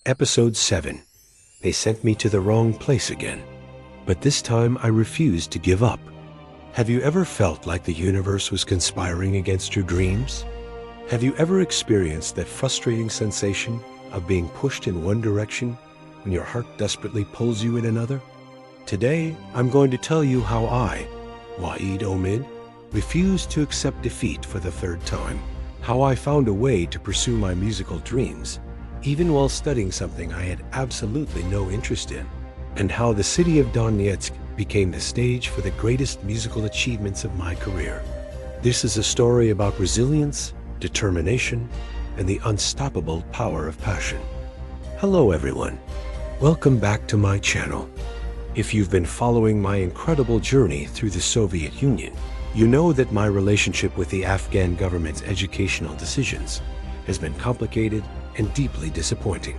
Episode 7. They sent me to the wrong place again. But this time I refused to give up. Have you ever felt like the universe was conspiring against your dreams? Have you ever experienced that frustrating sensation of being pushed in one direction when your heart desperately pulls you in another? Today, I'm going to tell you how I, Wahid Omid, refused to accept defeat for the third time. How I found a way to pursue my musical dreams, even while studying something I had absolutely no interest in, and how the city of Donetsk became the stage for the greatest musical achievements of my career. This is a story about resilience, determination, and the unstoppable power of passion. Hello everyone. Welcome back to my channel. If you've been following my incredible journey through the Soviet Union, you know that my relationship with the Afghan government's educational decisions has been complicated and deeply disappointing.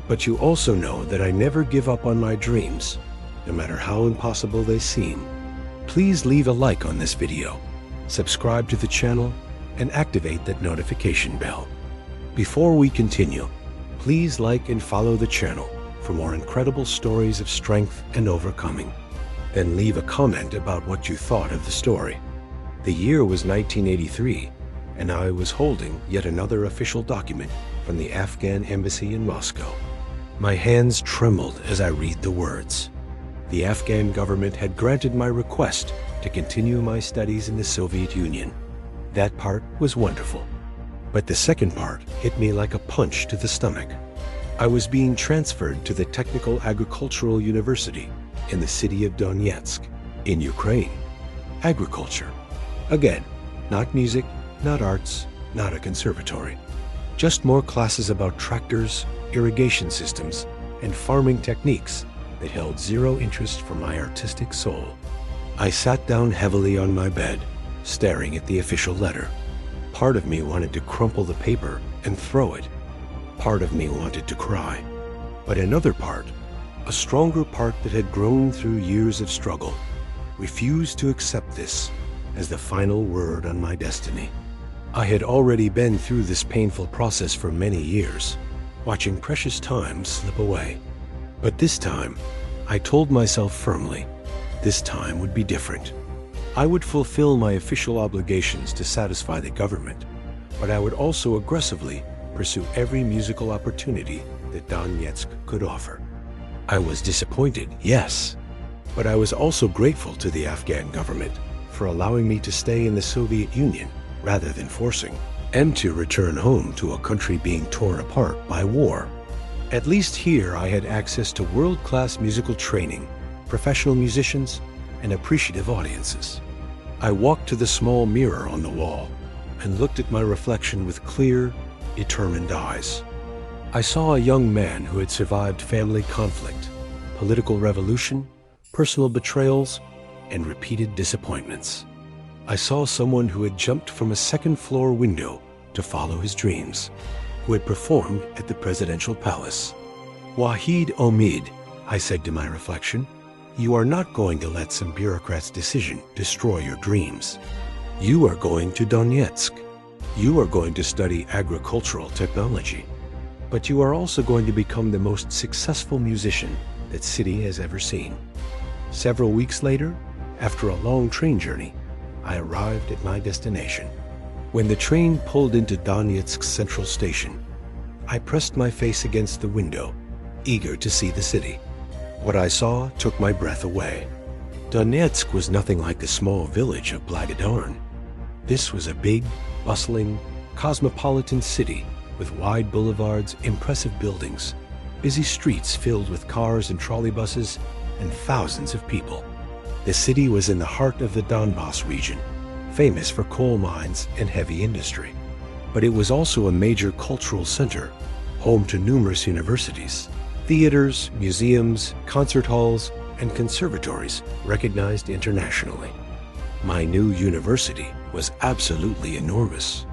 But you also know that I never give up on my dreams, no matter how impossible they seem. Please leave a like on this video, subscribe to the channel, and activate that notification bell. Before we continue, please like and follow the channel for more incredible stories of strength and overcoming. Then leave a comment about what you thought of the story. The year was 1983, and I was holding yet another official document from the Afghan embassy in Moscow. My hands trembled as I read the words. The Afghan government had granted my request to continue my studies in the Soviet Union. That part was wonderful. But the second part hit me like a punch to the stomach. I was being transferred to the Technical Agricultural University in the city of Donetsk, in Ukraine. Agriculture. Again, not music, not arts, not a conservatory. Just more classes about tractors, irrigation systems, and farming techniques that held zero interest for my artistic soul. I sat down heavily on my bed, staring at the official letter. Part of me wanted to crumple the paper and throw it. Part of me wanted to cry. But another part, a stronger part that had grown through years of struggle, refused to accept this as the final word on my destiny. I had already been through this painful process for many years, watching precious time slip away. But this time, I told myself firmly, this time would be different. I would fulfill my official obligations to satisfy the government, but I would also aggressively pursue every musical opportunity that Donetsk could offer. I was disappointed, yes, but I was also grateful to the Afghan government for allowing me to stay in the Soviet Union rather than forcing, and to return home to a country being torn apart by war. At least here I had access to world-class musical training, professional musicians, and appreciative audiences. I walked to the small mirror on the wall and looked at my reflection with clear, determined eyes. I saw a young man who had survived family conflict, political revolution, personal betrayals, and repeated disappointments. I saw someone who had jumped from a second-floor window to follow his dreams, who had performed at the presidential palace. Wahid Omid, I said to my reflection, you are not going to let some bureaucrat's decision destroy your dreams. You are going to Donetsk. You are going to study agricultural technology. But you are also going to become the most successful musician that city has ever seen. Several weeks later, after a long train journey, I arrived at my destination. When the train pulled into Donetsk Central Station, I pressed my face against the window, eager to see the city. What I saw took my breath away. Donetsk was nothing like the small village of Blagodarn. This was a big, bustling, cosmopolitan city with wide boulevards, impressive buildings, busy streets filled with cars and trolleybuses, and thousands of people. The city was in the heart of the Donbass region, famous for coal mines and heavy industry. But it was also a major cultural center, home to numerous universities, theaters, museums, concert halls, and conservatories recognized internationally. My new university was absolutely enormous.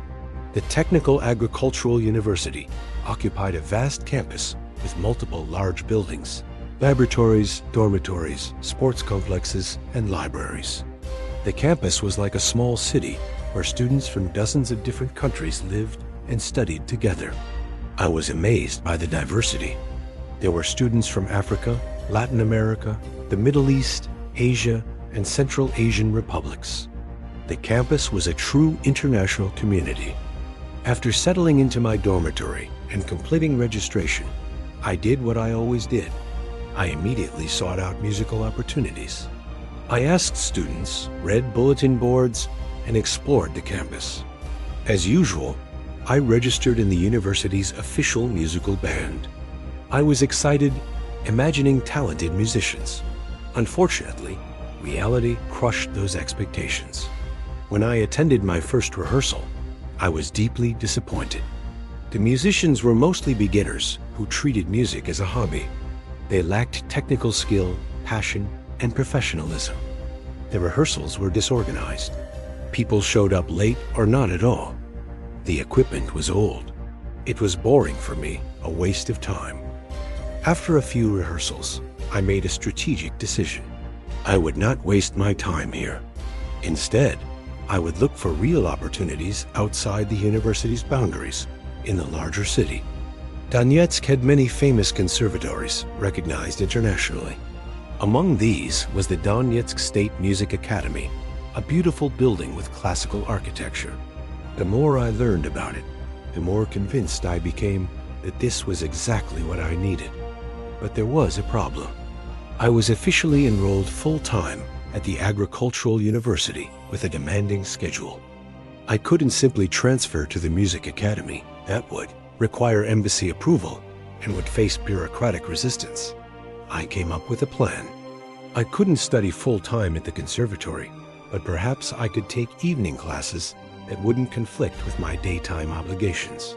The Technical Agricultural University occupied a vast campus with multiple large buildings, laboratories, dormitories, sports complexes, and libraries. The campus was like a small city where students from dozens of different countries lived and studied together. I was amazed by the diversity. There were students from Africa, Latin America, the Middle East, Asia, and Central Asian republics. The campus was a true international community. After settling into my dormitory and completing registration, I did what I always did. I immediately sought out musical opportunities. I asked students, read bulletin boards, and explored the campus. As usual, I registered in the university's official musical band. I was excited, imagining talented musicians. Unfortunately, reality crushed those expectations. When I attended my first rehearsal, I was deeply disappointed. The musicians were mostly beginners who treated music as a hobby. They lacked technical skill, passion, and professionalism. The rehearsals were disorganized. People showed up late or not at all. The equipment was old. It was boring for me, a waste of time. After a few rehearsals, I made a strategic decision. I would not waste my time here. Instead, I would look for real opportunities outside the university's boundaries, in the larger city. Donetsk had many famous conservatories, recognized internationally. Among these was the Donetsk State Music Academy, a beautiful building with classical architecture. The more I learned about it, the more convinced I became that this was exactly what I needed. But there was a problem. I was officially enrolled full-time at the Agricultural University with a demanding schedule. I couldn't simply transfer to the Music Academy. That would require embassy approval and would face bureaucratic resistance. I came up with a plan. I couldn't study full-time at the conservatory, but perhaps I could take evening classes that wouldn't conflict with my daytime obligations.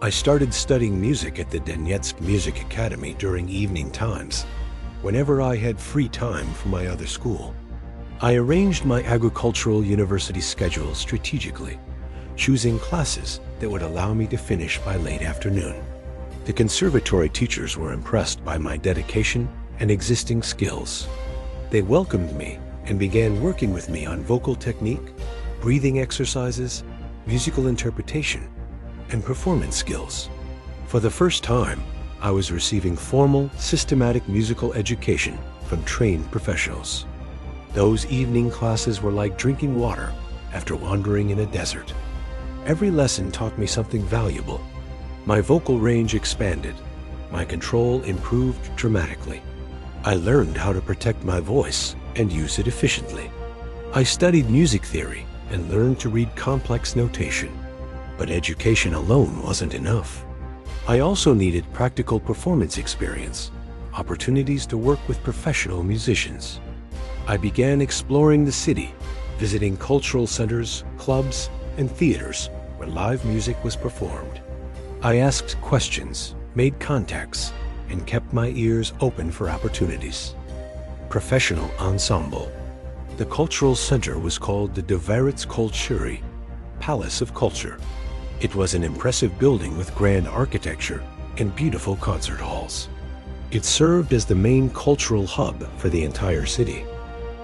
I started studying music at the Donetsk Music Academy during evening times, whenever I had free time from my other school. I arranged my agricultural university schedule strategically, choosing classes that would allow me to finish by late afternoon. The conservatory teachers were impressed by my dedication and existing skills. They welcomed me and began working with me on vocal technique, breathing exercises, musical interpretation, and performance skills. For the first time, I was receiving formal, systematic musical education from trained professionals. Those evening classes were like drinking water after wandering in a desert. Every lesson taught me something valuable. My vocal range expanded. My control improved dramatically. I learned how to protect my voice and use it efficiently. I studied music theory and learned to read complex notation. But education alone wasn't enough. I also needed practical performance experience, opportunities to work with professional musicians. I began exploring the city, visiting cultural centers, clubs, and theaters where live music was performed. I asked questions, made contacts, and kept my ears open for opportunities. Professional ensemble. The cultural center was called the Dvorets Kultury, Palace of Culture. It was an impressive building with grand architecture and beautiful concert halls. It served as the main cultural hub for the entire city.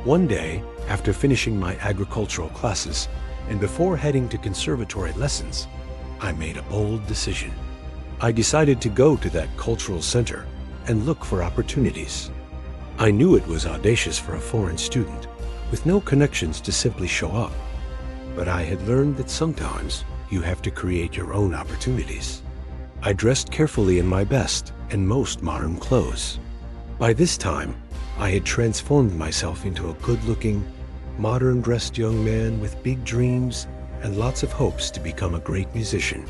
One day, after finishing my agricultural classes and before heading to conservatory lessons, I made a bold decision. I decided to go to that cultural center and look for opportunities. I knew it was audacious for a foreign student with no connections to simply show up, but I had learned that sometimes you have to create your own opportunities. I dressed carefully in my best and most modern clothes. By this time, I had transformed myself into a good-looking, modern-dressed young man with big dreams and lots of hopes to become a great musician.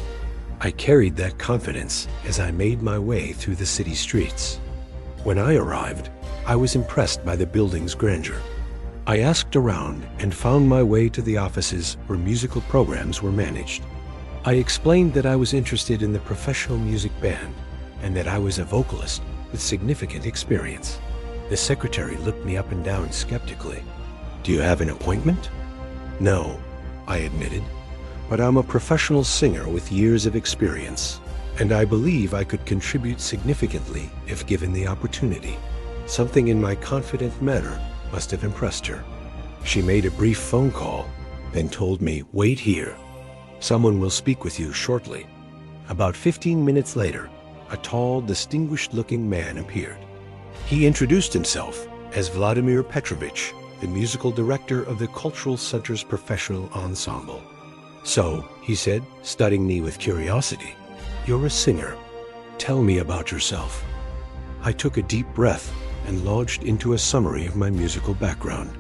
I carried that confidence as I made my way through the city streets. When I arrived, I was impressed by the building's grandeur. I asked around and found my way to the offices where musical programs were managed. I explained that I was interested in the professional music band and that I was a vocalist with significant experience. The secretary looked me up and down skeptically. "Do you have an appointment?" "No," I admitted, "but I'm a professional singer with years of experience, and I believe I could contribute significantly if given the opportunity." Something in my confident manner must have impressed her. She made a brief phone call, then told me, "Wait here. Someone will speak with you shortly." About 15 minutes later, a tall, distinguished-looking man appeared. He introduced himself as Vladimir Petrovich, the musical director of the Cultural Center's professional ensemble. "So," he said, studying me with curiosity, "you're a singer. Tell me about yourself." I took a deep breath and launched into a summary of my musical background.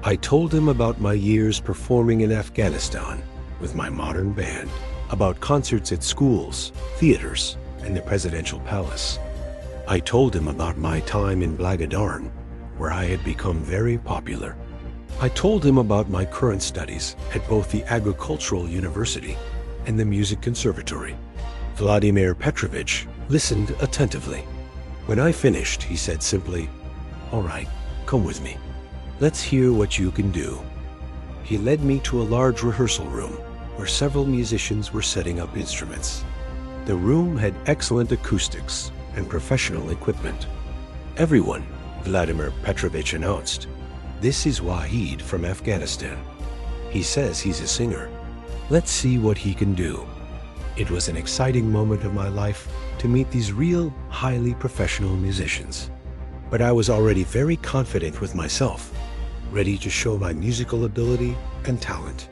I told him about my years performing in Afghanistan with my modern band, about concerts at schools, theaters, and the presidential palace. I told him about my time in Blagodarn, where I had become very popular. I told him about my current studies at both the Agricultural University and the Music Conservatory. Vladimir Petrovich listened attentively. When I finished, he said simply, "All right, come with me. Let's hear what you can do." He led me to a large rehearsal room where several musicians were setting up instruments. The room had excellent acoustics and professional equipment. "Everyone," Vladimir Petrovich announced, "this is Wahid from Afghanistan. He says he's a singer. Let's see what he can do." It was an exciting moment of my life to meet these real, highly professional musicians. But I was already very confident with myself, ready to show my musical ability and talent.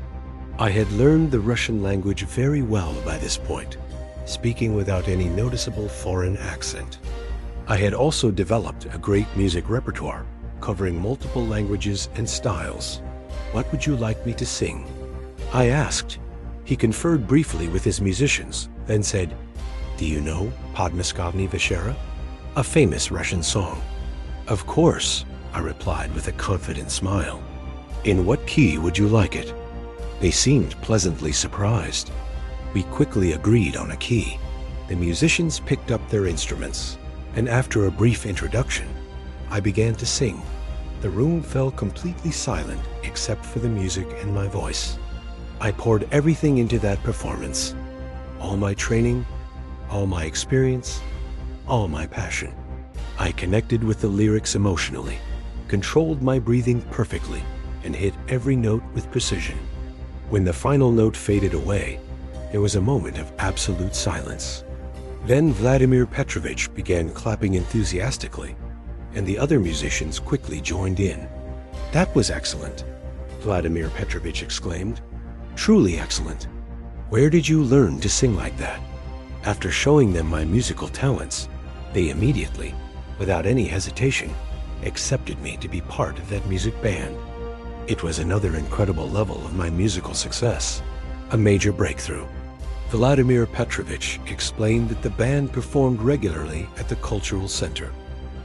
I had learned the Russian language very well by this point, speaking without any noticeable foreign accent. I had also developed a great music repertoire, covering multiple languages and styles. "What would you like me to sing?" I asked. He conferred briefly with his musicians, then said, "Do you know Podmoskovny Veshera?" A famous Russian song. "Of course," I replied with a confident smile. "In what key would you like it?" They seemed pleasantly surprised. We quickly agreed on a key. The musicians picked up their instruments, and after a brief introduction, I began to sing. The room fell completely silent except for the music and my voice. I poured everything into that performance. All my training, all my experience, all my passion. I connected with the lyrics emotionally, controlled my breathing perfectly, and hit every note with precision. When the final note faded away, there was a moment of absolute silence. Then Vladimir Petrovich began clapping enthusiastically, and the other musicians quickly joined in. "That was excellent," Vladimir Petrovich exclaimed. "Truly excellent. Where did you learn to sing like that?" After showing them my musical talents, they immediately, without any hesitation, accepted me to be part of that music band. It was another incredible level of my musical success, a major breakthrough. Vladimir Petrovich explained that the band performed regularly at the Cultural Center,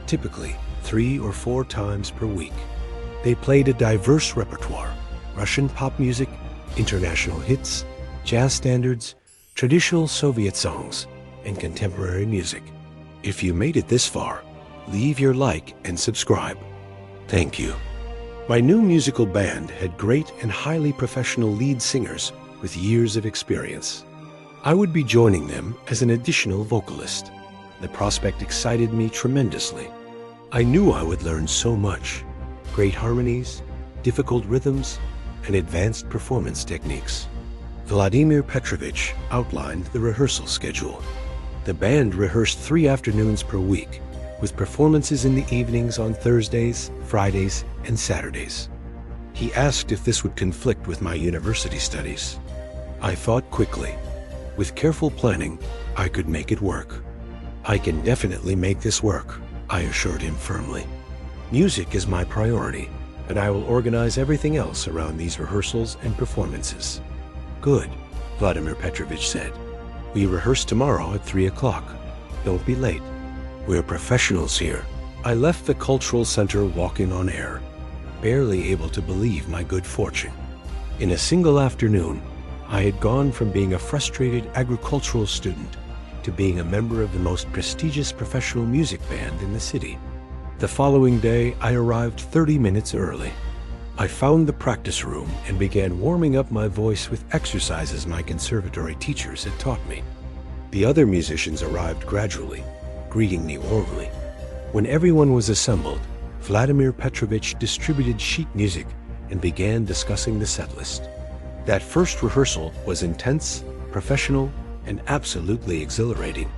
typically 3 or 4 times per week. They played a diverse repertoire: Russian pop music, international hits, jazz standards, traditional Soviet songs, and contemporary music. If you made it this far, leave your like and subscribe. Thank you. My new musical band had great and highly professional lead singers with years of experience. I would be joining them as an additional vocalist. The prospect excited me tremendously. I knew I would learn so much: great harmonies, difficult rhythms, and advanced performance techniques. Vladimir Petrovich outlined the rehearsal schedule. The band rehearsed 3 afternoons per week, with performances in the evenings on Thursdays, Fridays, and Saturdays. He asked if this would conflict with my university studies. I thought quickly. With careful planning, I could make it work. "I can definitely make this work," I assured him firmly. "Music is my priority, and I will organize everything else around these rehearsals and performances." "Good," Vladimir Petrovich said. "We rehearse tomorrow at 3 o'clock. Don't be late. We're professionals here." I left the Cultural Center walking on air, barely able to believe my good fortune. In a single afternoon, I had gone from being a frustrated agricultural student to being a member of the most prestigious professional music band in the city. The following day, I arrived 30 minutes early. I found the practice room and began warming up my voice with exercises my conservatory teachers had taught me. The other musicians arrived gradually, greeting me warmly. When everyone was assembled, Vladimir Petrovich distributed sheet music and began discussing the set list. That first rehearsal was intense, professional, and absolutely exhilarating.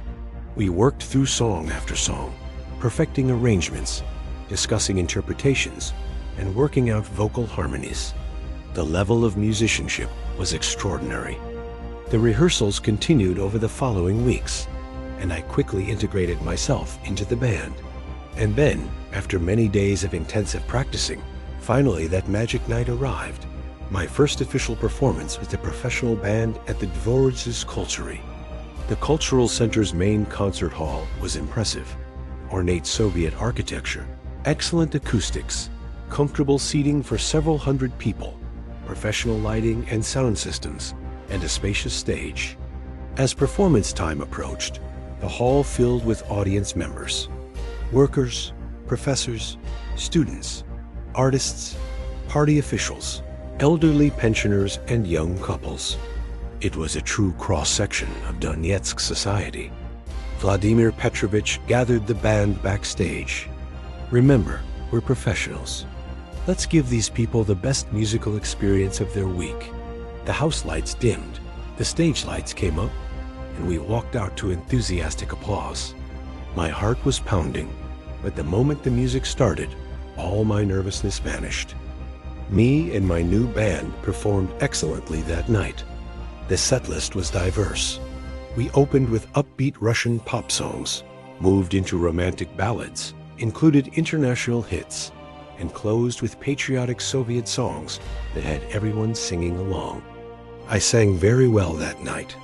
We worked through song after song, perfecting arrangements, discussing interpretations, and working out vocal harmonies. The level of musicianship was extraordinary. The rehearsals continued over the following weeks, and I quickly integrated myself into the band. And then, after many days of intensive practicing, finally that magic night arrived. My first official performance with the professional band at the Dvorzh's Kultury. The Cultural Center's main concert hall was impressive. Ornate Soviet architecture, excellent acoustics, comfortable seating for several hundred people, professional lighting and sound systems, and a spacious stage. As performance time approached, the hall filled with audience members, workers, professors, students, artists, party officials, elderly pensioners, and young couples. It was a true cross-section of Donetsk society. Vladimir Petrovich gathered the band backstage. "Remember, we're professionals. Let's give these people the best musical experience of their week." The house lights dimmed, the stage lights came up, and we walked out to enthusiastic applause. My heart was pounding, but the moment the music started, all my nervousness vanished. Me and my new band performed excellently that night. The setlist was diverse. We opened with upbeat Russian pop songs, moved into romantic ballads, included international hits, and closed with patriotic Soviet songs that had everyone singing along. I sang very well that night,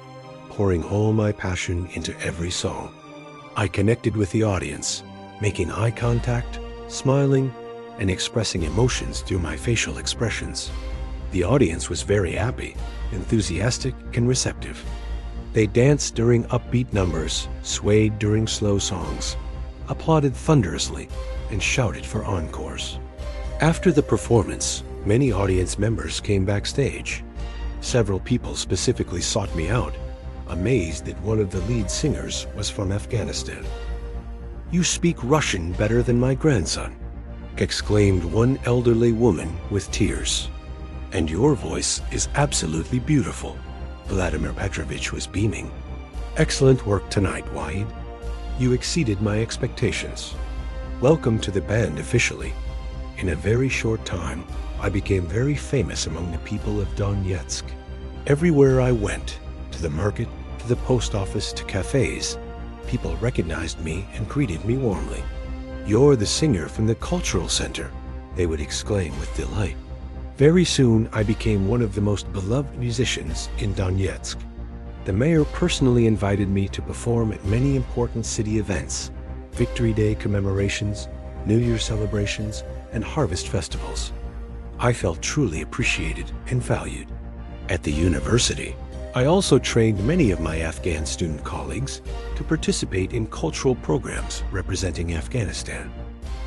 pouring all my passion into every song. I connected with the audience, making eye contact, smiling, and expressing emotions through my facial expressions. The audience was very happy, enthusiastic, and receptive. They danced during upbeat numbers, swayed during slow songs, applauded thunderously, and shouted for encores. After the performance, many audience members came backstage. Several people specifically sought me out, amazed that one of the lead singers was from Afghanistan. "You speak Russian better than my grandson," exclaimed one elderly woman with tears. "And your voice is absolutely beautiful." Vladimir Petrovich was beaming. "Excellent work tonight, Wahid. You exceeded my expectations. Welcome to the band officially." In a very short time, I became very famous among the people of Donetsk. Everywhere I went, to the market, to the post office, to cafes, people recognized me and greeted me warmly. "You're the singer from the Cultural Center," they would exclaim with delight. Very soon, I became one of the most beloved musicians in Donetsk. The mayor personally invited me to perform at many important city events, Victory Day commemorations, New Year celebrations, and harvest festivals. I felt truly appreciated and valued. At the university, I also trained many of my Afghan student colleagues to participate in cultural programs representing Afghanistan.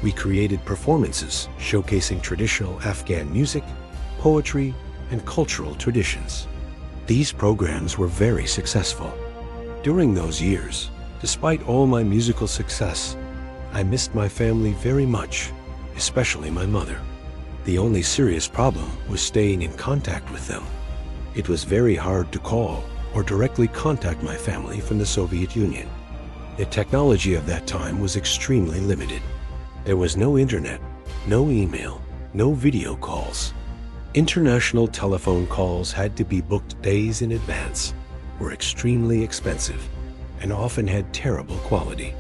We created performances showcasing traditional Afghan music, poetry, and cultural traditions. These programs were very successful. During those years, despite all my musical success, I missed my family very much, especially my mother. The only serious problem was staying in contact with them. It was very hard to call or directly contact my family from the Soviet Union. The technology of that time was extremely limited. There was no internet, no email, no video calls. International telephone calls had to be booked days in advance, were extremely expensive, and often had terrible quality.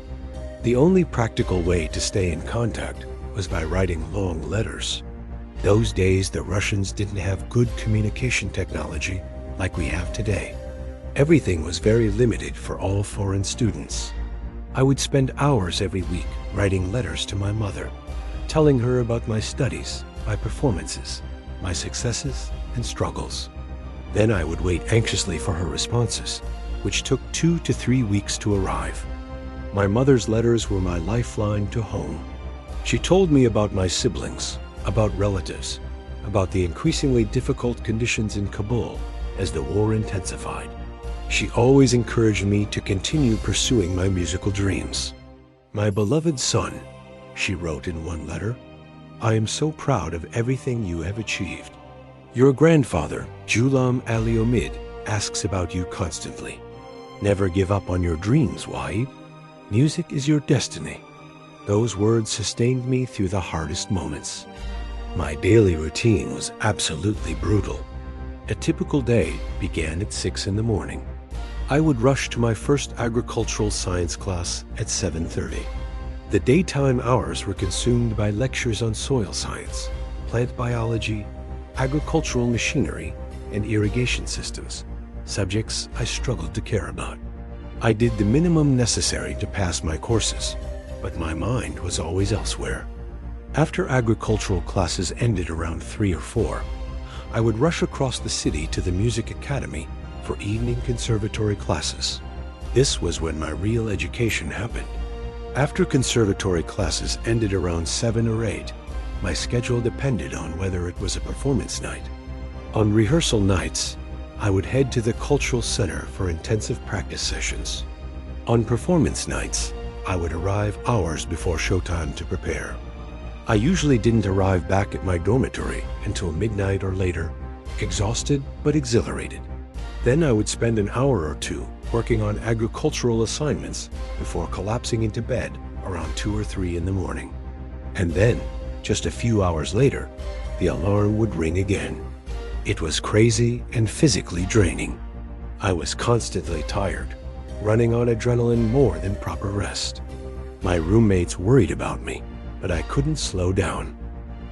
The only practical way to stay in contact was by writing long letters. Those days, the Russians didn't have good communication technology like we have today. Everything was very limited for all foreign students. I would spend hours every week writing letters to my mother, telling her about my studies, my performances, my successes and struggles. Then I would wait anxiously for her responses, which took 2 to 3 weeks to arrive. My mother's letters were my lifeline to home. She told me about my siblings, about relatives, about the increasingly difficult conditions in Kabul as the war intensified. She always encouraged me to continue pursuing my musical dreams. "My beloved son," she wrote in one letter, "I am so proud of everything you have achieved. Your grandfather, Julam Aliomid, asks about you constantly. Never give up on your dreams, Wahid. Music is your destiny. Those words sustained me through the hardest moments. My daily routine was absolutely brutal. A typical day began at 6 in the morning. I would rush to my first agricultural science class at 7:30. The daytime hours were consumed by lectures on soil science, plant biology, agricultural machinery, and irrigation systems, subjects I struggled to care about. I did the minimum necessary to pass my courses, but my mind was always elsewhere. After agricultural classes ended around 3 or 4, I would rush across the city to the music academy for evening conservatory classes. This was when my real education happened. After conservatory classes ended around 7 or 8, my schedule depended on whether it was a performance night. On rehearsal nights, I would head to the cultural center for intensive practice sessions. On performance nights, I would arrive hours before showtime to prepare. I usually didn't arrive back at my dormitory until midnight or later, exhausted but exhilarated. Then I would spend an hour or two working on agricultural assignments before collapsing into bed around 2 or 3 in the morning. And then, just a few hours later, the alarm would ring again. It was crazy and physically draining. I was constantly tired, running on adrenaline more than proper rest. My roommates worried about me, but I couldn't slow down.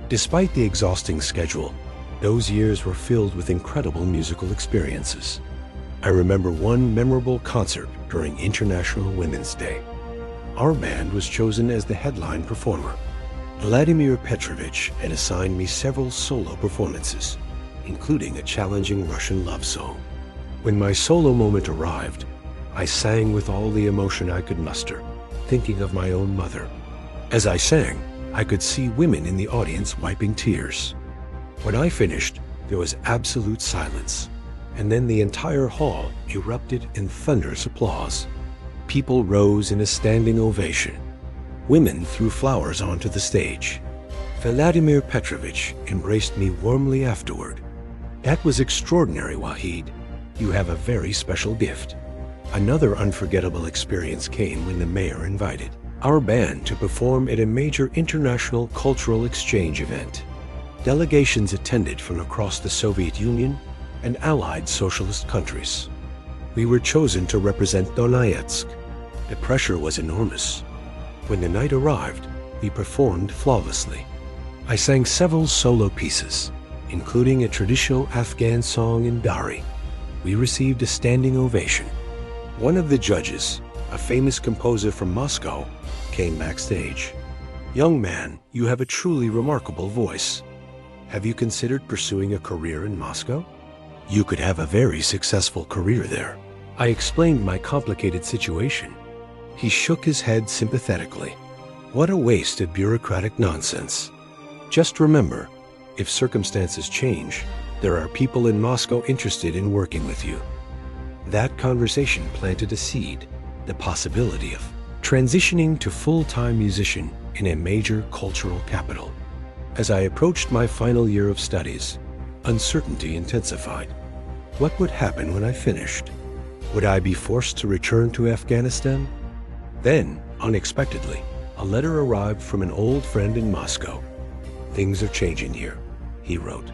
Despite the exhausting schedule, those years were filled with incredible musical experiences. I remember one memorable concert during International Women's Day. Our band was chosen as the headline performer. Vladimir Petrovich had assigned me several solo performances, including a challenging Russian love song. When my solo moment arrived, I sang with all the emotion I could muster, thinking of my own mother. As I sang, I could see women in the audience wiping tears. When I finished, there was absolute silence, and then the entire hall erupted in thunderous applause. People rose in a standing ovation. Women threw flowers onto the stage. Vladimir Petrovich embraced me warmly afterward. "That was extraordinary, Wahid. You have a very special gift." Another unforgettable experience came when the mayor invited our band to perform at a major international cultural exchange event. Delegations attended from across the Soviet Union and allied socialist countries. We were chosen to represent Donetsk. The pressure was enormous. When the night arrived, we performed flawlessly. I sang several solo pieces, including a traditional Afghan song in Dari. We received a standing ovation. One of the judges, a famous composer from Moscow, came backstage. "Young man, you have a truly remarkable voice. Have you considered pursuing a career in Moscow? You could have a very successful career there." I explained my complicated situation. He shook his head sympathetically. "What a waste of bureaucratic nonsense. Just remember, if circumstances change, there are people in Moscow interested in working with you." That conversation planted a seed, the possibility of transitioning to full-time musician in a major cultural capital. As I approached my final year of studies, uncertainty intensified. What would happen when I finished? Would I be forced to return to Afghanistan? Then, unexpectedly, a letter arrived from an old friend in Moscow. "Things are changing here," he wrote.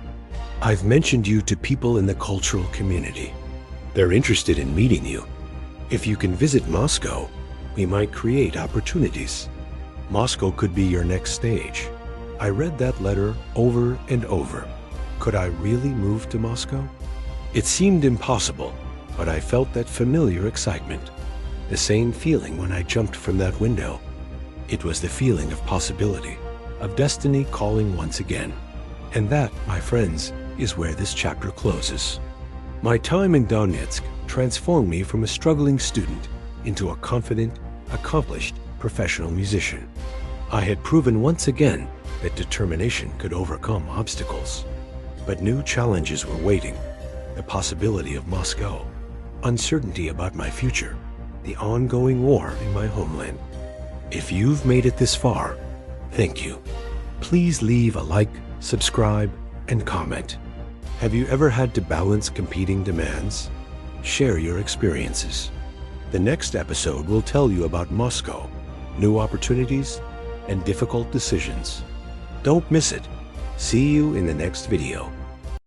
"I've mentioned you to people in the cultural community. They're interested in meeting you. If you can visit Moscow, we might create opportunities. Moscow could be your next stage." I read that letter over and over. Could I really move to Moscow? It seemed impossible, but I felt that familiar excitement. The same feeling when I jumped from that window. It was the feeling of possibility, of destiny calling once again. And that, my friends, is where this chapter closes. My time in Donetsk transformed me from a struggling student into a confident, accomplished professional musician. I had proven once again that determination could overcome obstacles. But new challenges were waiting. The possibility of Moscow, uncertainty about my future, the ongoing war in my homeland. If you've made it this far, thank you. Please leave a like, subscribe, and comment. Have you ever had to balance competing demands? Share your experiences. The next episode will tell you about Moscow, new opportunities, and difficult decisions. Don't miss it. See you in the next video.